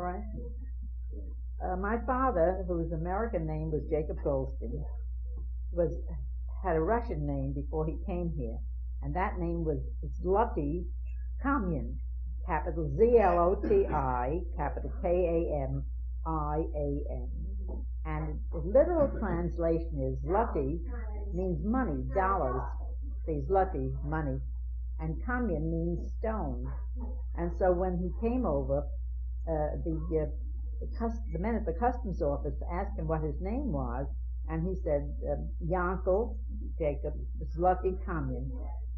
All right. My father, whose American name was Jacob Goldstein, had a Russian name before he came here, and that name was Zloty Kamyan, capital Z-L-O-T-I, capital K-A-M-I-A-N. And the literal translation is Zloty means money, dollars. See, Zloty, money. And Kamyan means stone. And so when he came over, the men at the customs office asked him what his name was, and he said, Yankel, Jacob, Zloty Kamyan.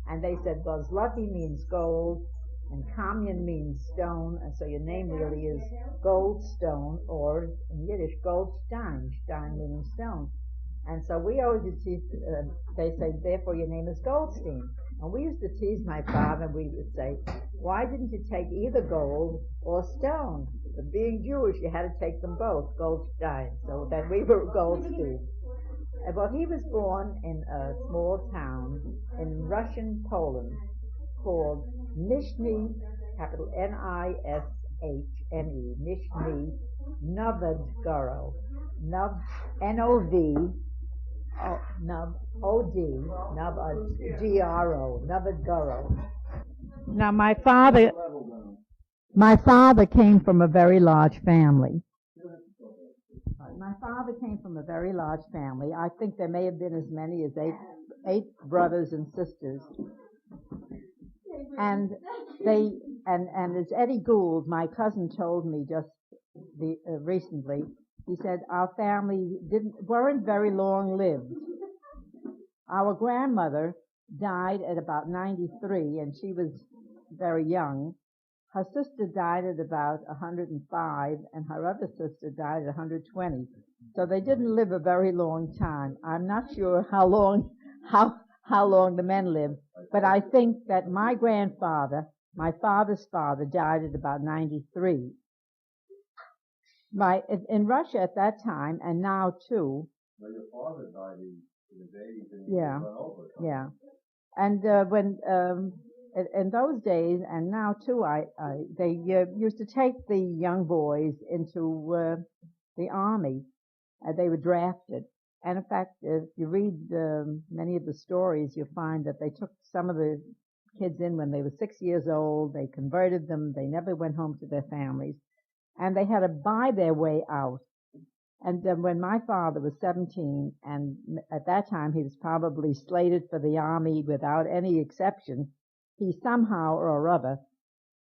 And they said, well, Zloty means gold, and Kamyan means stone, and so your name really is Goldstone, or in Yiddish, Goldstein, Stein meaning stone. And so we always tease, they say, therefore your name is Goldstein. And we used to tease my father, and we would say, why didn't you take either gold or stone? But being Jewish, you had to take them both, Goldstein. So then we were Goldstein. Well, he was born in a small town in Russian Poland called Nizhny, capital N-I-S-H-N-E, Nizhny Novgorod, N-O-V, O-D, G-R-O, Novgorod. Now, my father came from a very large family. I think there may have been as many as eight brothers and sisters. And as Eddie Gould, my cousin, told me just recently, he said our family weren't very long lived. Our grandmother died at about 93, and she was very young. Her sister died at about 105, and her other sister died at 120. So they didn't live a very long time. I'm not sure how long the men lived, but I think that my father's father, died at about 93. In Russia at that time, and now too. Well, your father died in the 80s, and yeah, run over. Yeah. And when in those days, and now too, they used to take the young boys into the army. They were drafted. And in fact, if you read many of the stories, you'll find that they took some of the kids in when they were 6 years old. They converted them. They never went home to their families. And they had to buy their way out. And then when my father was 17, and at that time he was probably slated for the army without any exception, he somehow or other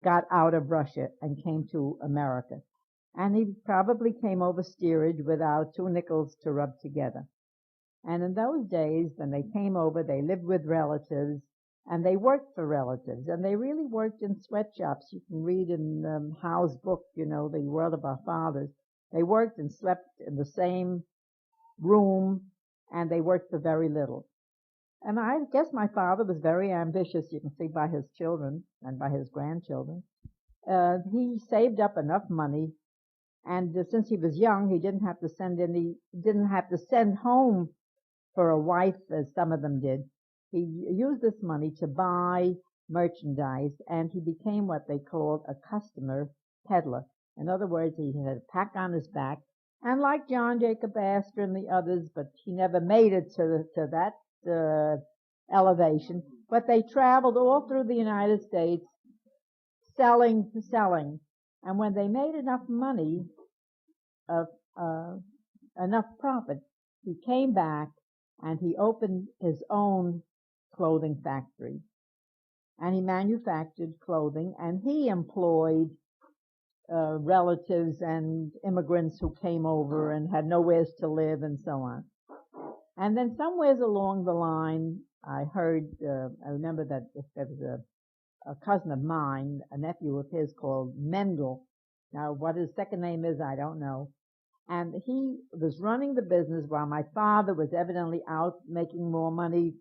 got out of Russia and came to America. And he probably came over steerage without 2 nickels to rub together. And in those days, when they came over, they lived with relatives, and they worked for relatives. And they really worked in sweatshops. You can read in Howe's book, The World of Our Fathers. They worked and slept in the same room, and they worked for very little. And I guess my father was very ambitious, you can see by his children and by his grandchildren. He saved up enough money, and since he was young, he didn't have to send home for a wife as some of them did. He used this money to buy merchandise, and he became what they called a customer peddler. In other words, he had a pack on his back, and like John Jacob Astor and the others, but he never made it to that elevation. But they traveled all through the United States, selling. And when they made enough money, enough profit, he came back and he opened his own clothing factory. And he manufactured clothing, and he employed relatives and immigrants who came over and had nowhere to live and so on. And then somewhere along the line, I remember that there was a cousin of mine, a nephew of his called Mendel. Now, what his second name is, I don't know. And he was running the business while my father was evidently out making more money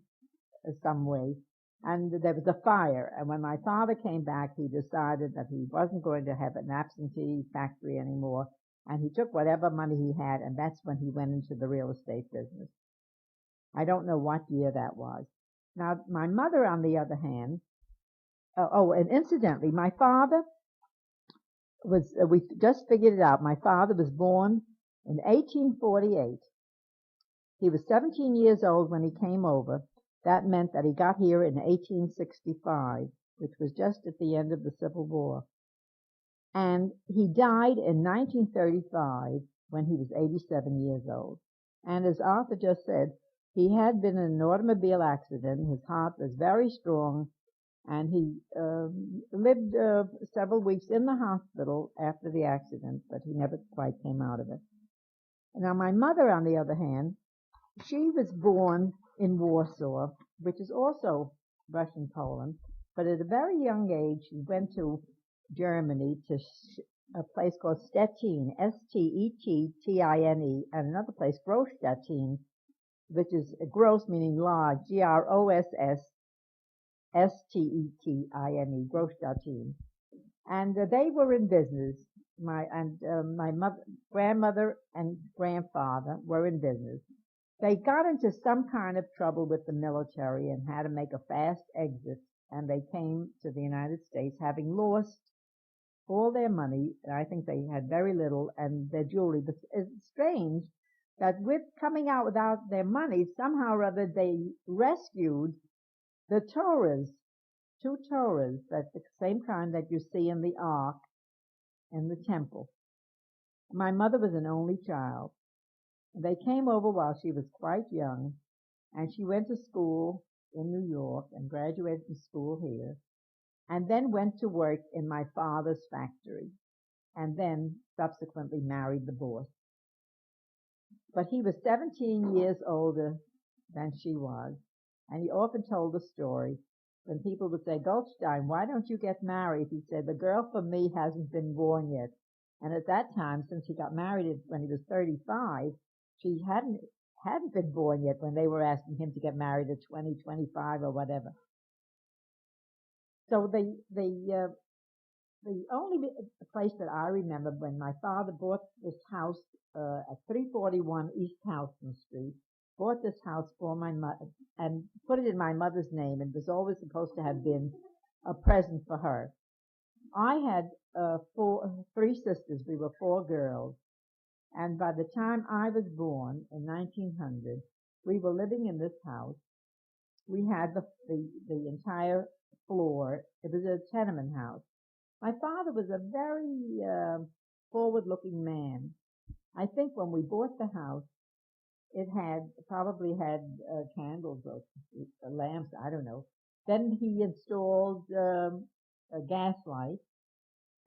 some way. And there was a fire. And when my father came back, he decided that he wasn't going to have an absentee factory anymore. And he took whatever money he had, and that's when he went into the real estate business. I don't know what year that was. Now, my mother, on the other hand, and incidentally, my father we just figured it out. My father was born in 1848. He was 17 years old when he came over. That meant that he got here in 1865, which was just at the end of the Civil War. And he died in 1935 when he was 87 years old. And as Arthur just said, he had been in an automobile accident. His heart was very strong, and he lived several weeks in the hospital after the accident, but he never quite came out of it. Now, my mother, on the other hand, she was born in Warsaw, which is also Russian Poland, but at a very young age, she went to Germany to a place called Stettin, Stettin, and another place, Grossstetten, which is gross meaning large, Grossstetten, Grossstetten. And they were in business. My grandmother and grandfather were in business. They got into some kind of trouble with the military and had to make a fast exit, and they came to the United States having lost all their money. I think they had very little, and their jewelry. But it's strange that with coming out without their money, somehow or other they rescued the Torahs, 2 Torahs, that's the same kind that you see in the Ark in the temple. My mother was an only child. They came over while she was quite young, and she went to school in New York and graduated from school here, and then went to work in my father's factory, and then subsequently married the boss. But he was 17 years older than she was, and he often told the story. When people would say, Goldstein, why don't you get married? He said, the girl for me hasn't been born yet. And at that time, since he got married when he was 35, she hadn't been born yet when they were asking him to get married at 20, 25 or whatever. So the only place that I remember when my father bought this house at 341 East Houston Street, bought this house for my mother and put it in my mother's name, and was always supposed to have been a present for her. I had 3 sisters. We were 4 girls. And by the time I was born in 1900, we were living in this house. We had the entire floor. It was a tenement house. My father was a very forward-looking man. I think when we bought the house, it probably had candles or lamps, I don't know. Then he installed a gas light.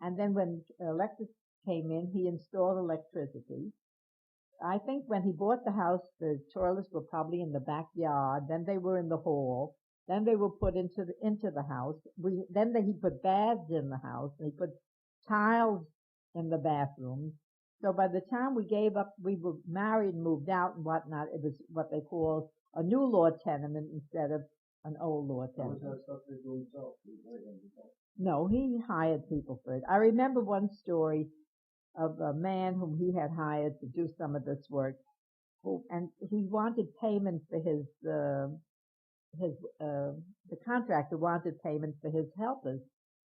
And then when electric came in, he installed electricity. I think when he bought the house, the toilets were probably in the backyard. Then they were in the hall. Then they were put into the house. Then he put baths in the house. And he put tiles in the bathrooms. So by the time we gave up, we were married and moved out and whatnot. It was what they call a new law tenement instead of an old law tenement. Was that stuff they do himself? No, he hired people for it. I remember one story of a man whom he had hired to do some of this work, and he wanted payment for the contractor wanted payment for his helpers,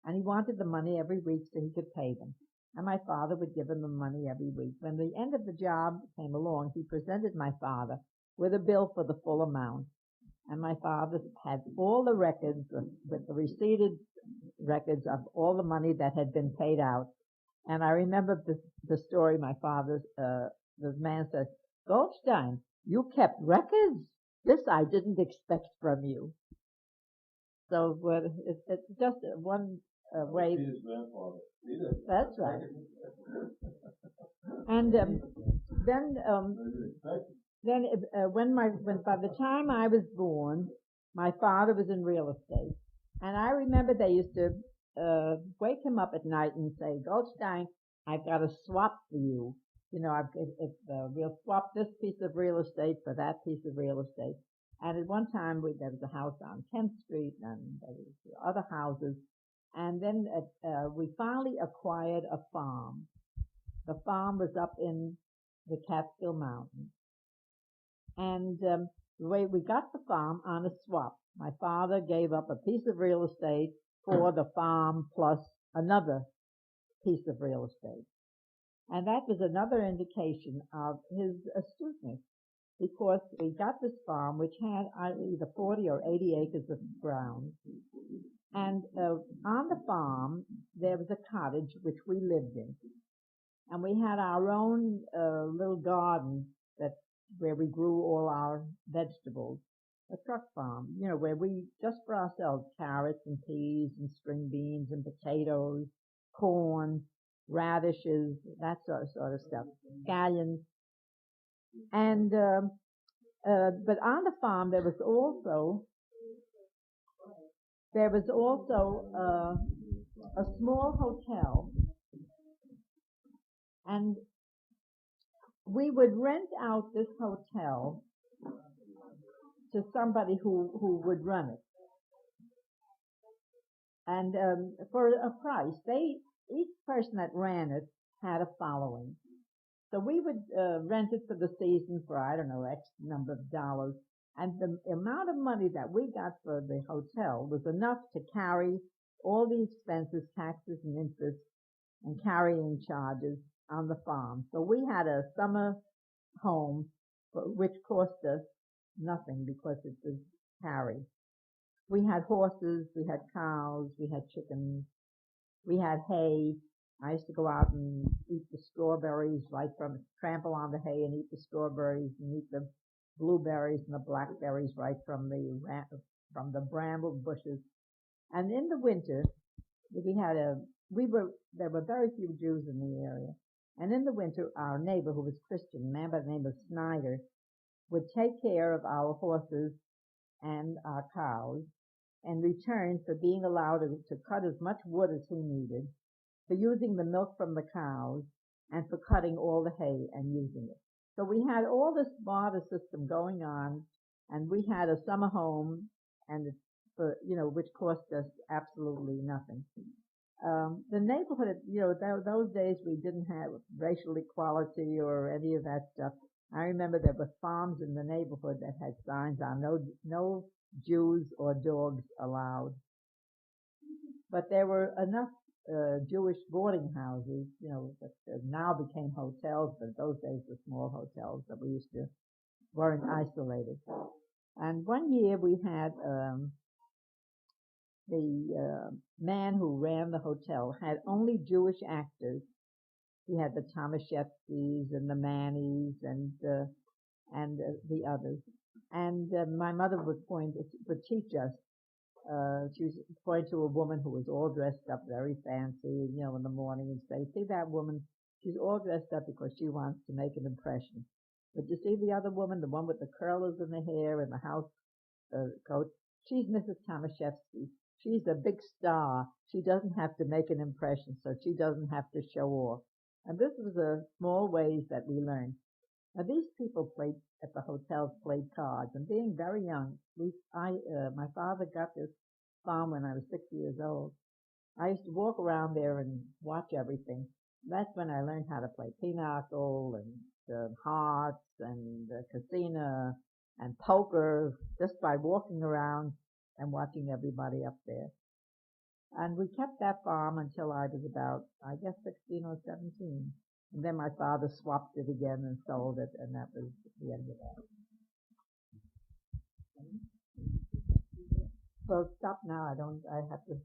and he wanted the money every week so he could pay them. And my father would give him the money every week. When the end of the job came along, he presented my father with a bill for the full amount. And my father had all the records with the receipted records of all the money that had been paid out. And I remember the story my father, the man said, Goldstein, you kept records? This I didn't expect from you. So it's just one way. His grandfather. That's right. And then when by the time I was born, my father was in real estate, and I remember they used to wake him up at night and say, Goldstein, I've got a swap for you. You know, we'll swap this piece of real estate for that piece of real estate. And at one time, there was a house on 10th Street, and there was other houses. And then we finally acquired a farm. The farm was up in the Catskill Mountains. And the way we got the farm on a swap, my father gave up a piece of real estate for the farm plus another piece of real estate. And that was another indication of his astuteness, because we got this farm which had either 40 or 80 acres of ground. And on the farm, there was a cottage which we lived in. And we had our own little garden where we grew all our vegetables. A truck farm, where we, just for ourselves, carrots and peas and string beans and potatoes, corn, radishes, that sort of stuff, scallions. And, but on the farm there was also a small hotel, and we would rent out this hotel to somebody who would run it. And for a price, each person that ran it had a following. So we would rent it for the season for, I don't know, X number of dollars. And the amount of money that we got for the hotel was enough to carry all the expenses, taxes and interest, and carrying charges on the farm. So we had a summer home, which cost us nothing because it was carried. We had horses, we had cows, we had chickens, we had hay. I used to go out and eat the strawberries, trample on the hay and eat the strawberries and eat the blueberries and the blackberries right from the bramble bushes. And in the winter, there were very few Jews in the area. And in the winter, our neighbor, who was Christian, a man by the name of Snyder, would take care of our horses and our cows in return for being allowed to cut as much wood as he needed, for using the milk from the cows, and for cutting all the hay and using it. So we had all this barter system going on, and we had a summer home, and which cost us absolutely nothing. The neighborhood, those days we didn't have racial equality or any of that stuff. I remember there were farms in the neighborhood that had signs on no Jews or dogs allowed. But there were enough Jewish boarding houses, that now became hotels, but those days were small hotels that weren't isolated. And one year we had the man who ran the hotel had only Jewish actors. He had the Tomaszewskis and the Mannies and the others. And my mother would teach us. She was point to a woman who was all dressed up very fancy, in the morning, and say, "See that woman? She's all dressed up because she wants to make an impression. But you see the other woman, the one with the curlers in the hair and the house coat? She's Mrs. Tomaszewski. She's a big star. She doesn't have to make an impression, so she doesn't have to show off." And this was the small ways that we learned. Now, these people at the hotels played cards, and being very young, my father got this farm when I was 6 years old. I used to walk around there and watch everything. That's when I learned how to play pinochle and hearts and casino and poker, just by walking around and watching everybody up there. And we kept that farm until I was about, 16 or 17. And then my father swapped it again and sold it, and that was the end of that. So stop now. I have to,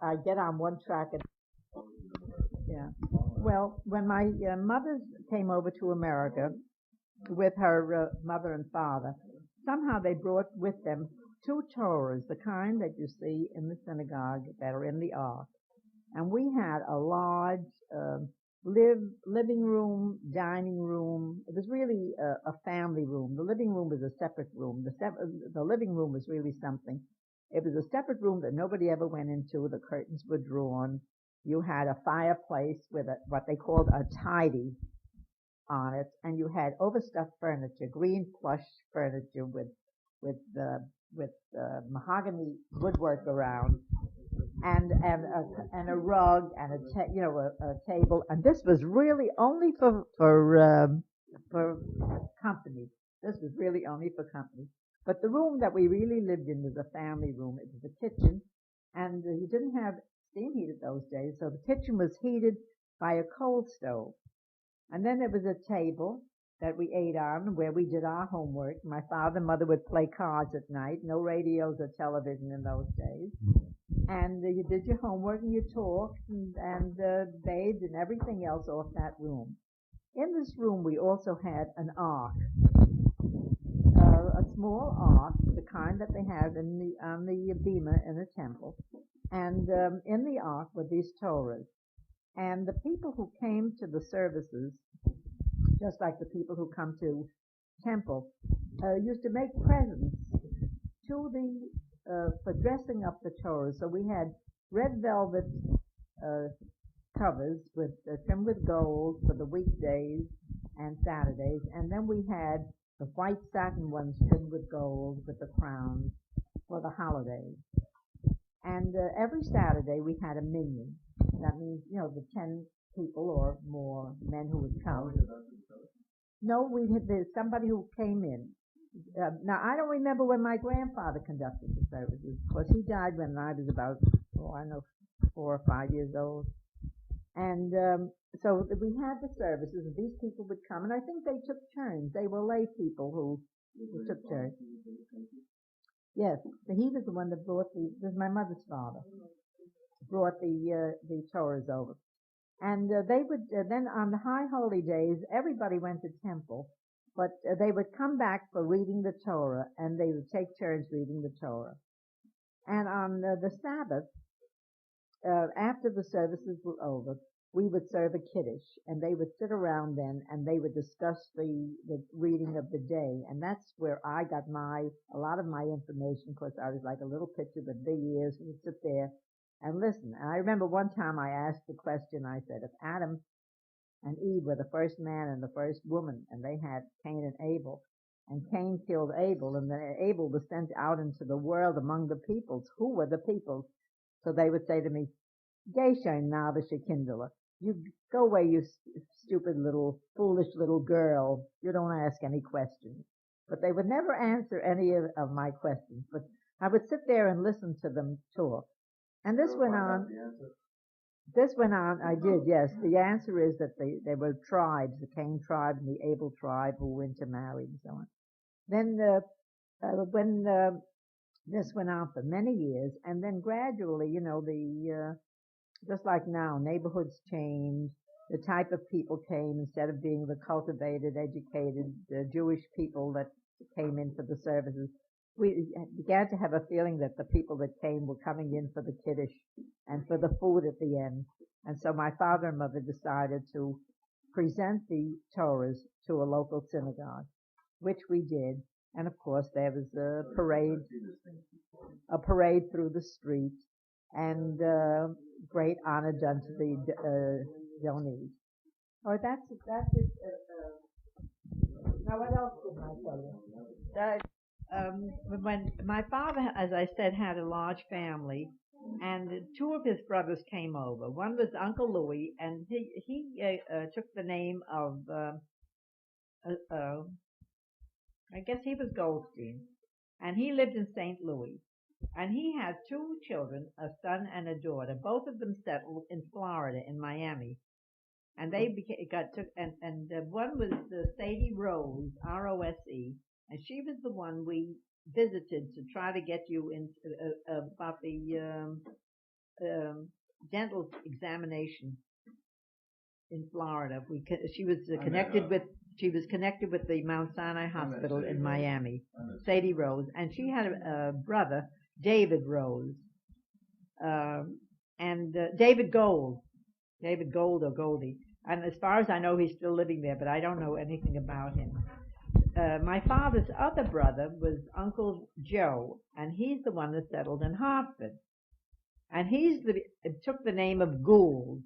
I get on one track and, yeah. Well, when my mother came over to America with her mother and father, somehow they brought with them 2 Torahs, the kind that you see in the synagogue that are in the Ark. And we had a large living room, dining room. It was really a family room. The living room was a separate room. The living room was really something. It was a separate room that nobody ever went into. The curtains were drawn. You had a fireplace with what they called a tidy on it, and you had overstuffed furniture, green plush furniture with mahogany woodwork around, and a rug and a table. And this was really only for company. This was really only for company. But the room that we really lived in was a family room. It was a kitchen, and you didn't have steam heated those days, so the kitchen was heated by a coal stove. And then there was a table that we ate on where we did our homework. My father and mother would play cards at night, no radios or television in those days. And you did your homework and you talked and bathed and everything else off that room. In this room we also had an ark, a small ark, the kind that they have on the bema in the temple. And in the ark were these Torahs. And the people who came to the services, just like the people who come to temple, used to make presents to for dressing up the Torah. So we had red velvet covers trimmed with gold for the weekdays and Saturdays, and then we had the white satin ones trimmed with gold with the crowns for the holidays. And every Saturday we had a minion. That means, the 10 people or more men who would come. No, there's somebody who came in. Now, I don't remember when my grandfather conducted the services. Of course, he died when I was about, 4 or 5 years old. And so we had the services, and these people would come, and I think they took turns. They were lay people who took turns. Yes, so he was the one that this was my mother's father, brought the Torahs over. And they would, then on the high holy days, everybody went to temple, but they would come back for reading the Torah, and they would take turns reading the Torah. And on the Sabbath, after the services were over, we would serve a kiddush, and they would sit around then, and they would discuss the reading of the day, and that's where I got a lot of my information, because I was like a little pitcher with big ears, and would sit there and listen. And I remember one time I asked the question, I said, if Adam and Eve were the first man and the first woman, and they had Cain and Abel, and Cain killed Abel, and then Abel was sent out into the world among the peoples, who were the peoples? So they would say to me, Geshem Navisha Kindler, you go away, you stupid little, foolish little girl. You don't ask any questions. But they would never answer any of my questions. But I would sit there and listen to them talk. And this went on. I did, yes. The answer is that they were tribes, the Cain tribe and the Abel tribe, who went to marry and so on. Then when this went on for many years, and then gradually, just like now, neighborhoods changed. The type of people came, instead of being the cultivated, educated Jewish people that came in for the services. We began to have a feeling that the people that came were coming in for the kiddush and for the food at the end. And so my father and mother decided to present the Torahs to a local synagogue, which we did. And of course there was a parade through the street, and great honor done to the donees. Oh, that's it. Now, what else did I tell you? When my father, as I said, had a large family, and two of his brothers came over. One was Uncle Louis, and he took the name of, I guess he was Goldstein, and he lived in St. Louis. And he had two children, a son and a daughter. Both of them settled in Florida, in Miami. And they one was Sadie Rose, R-O-S-E, and she was the one we visited to try to get you in about the dental examination in Florida. She was connected with the Mount Sinai Hospital in Miami, Sadie Rose, and she had a brother, David Rose, and David Gold or Goldie. And as far as I know, he's still living there, but I don't know anything about him. My father's other brother was Uncle Joe, and he's the one that settled in Hartford. And took the name of Gould,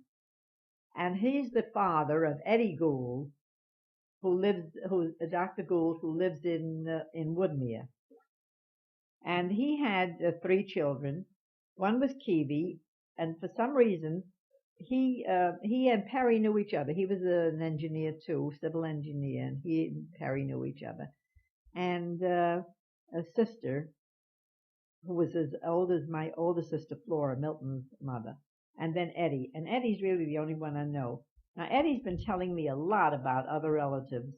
and he's the father of Eddie Gould, Dr. Gould, who lives in Woodmere. And he had 3 children. One was Kiwi, and for some reason, he and Perry knew each other. He was an engineer too, civil engineer, and he and Perry knew each other. And a sister, who was as old as my older sister Flora, Milton's mother, and then Eddie. And Eddie's really the only one I know. Now, Eddie's been telling me a lot about other relatives,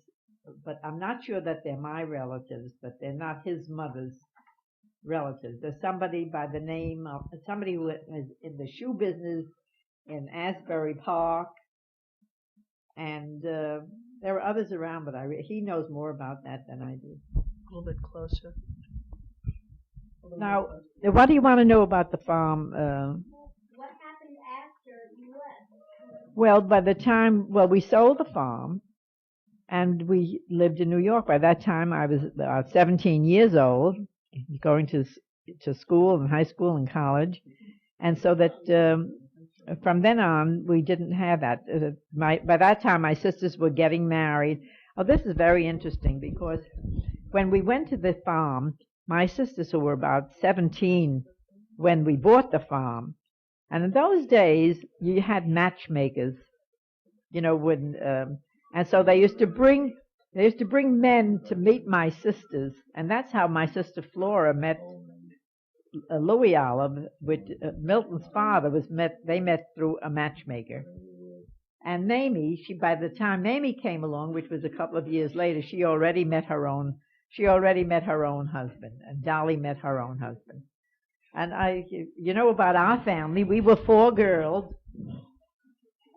but I'm not sure that they're my relatives, but they're not his mother's relatives. There's somebody by the name of somebody who is in the shoe business in Asbury Park, and there are others around, but he knows more about that than I do. A little bit closer. Now, what do you want to know about the farm? What happened after you left? Well, by the time, we sold the farm, and we lived in New York. By that time, I was 17 years old, going to school and high school and college, and so that from then on, we didn't have that. By that time, my sisters were getting married. Oh, this is very interesting because when we went to the farm, my sisters who were about 17 when we bought the farm, and in those days you had matchmakers, and so they used to bring men to meet my sisters, and that's how my sister Flora met Louis Olive, with Milton's father they met through a matchmaker. And Mamie, by the time Mamie came along, which was a couple of years later, she already met her own husband, and Dolly met her own husband. And about our family, we were 4 girls,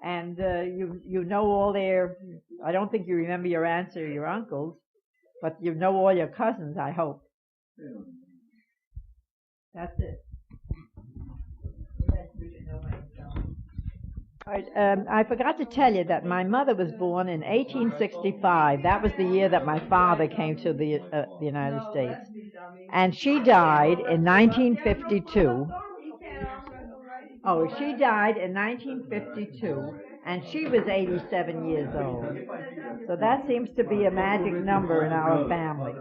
and you know all their, I don't think you remember your aunts or your uncles, but you know all your cousins, I hope. That's it. All right, I forgot to tell you that my mother was born in 1865. That was the year that my father came to the United States. And she died in 1952. Oh, she died in 1952, and she was 87 years old. So that seems to be a magic number in our family.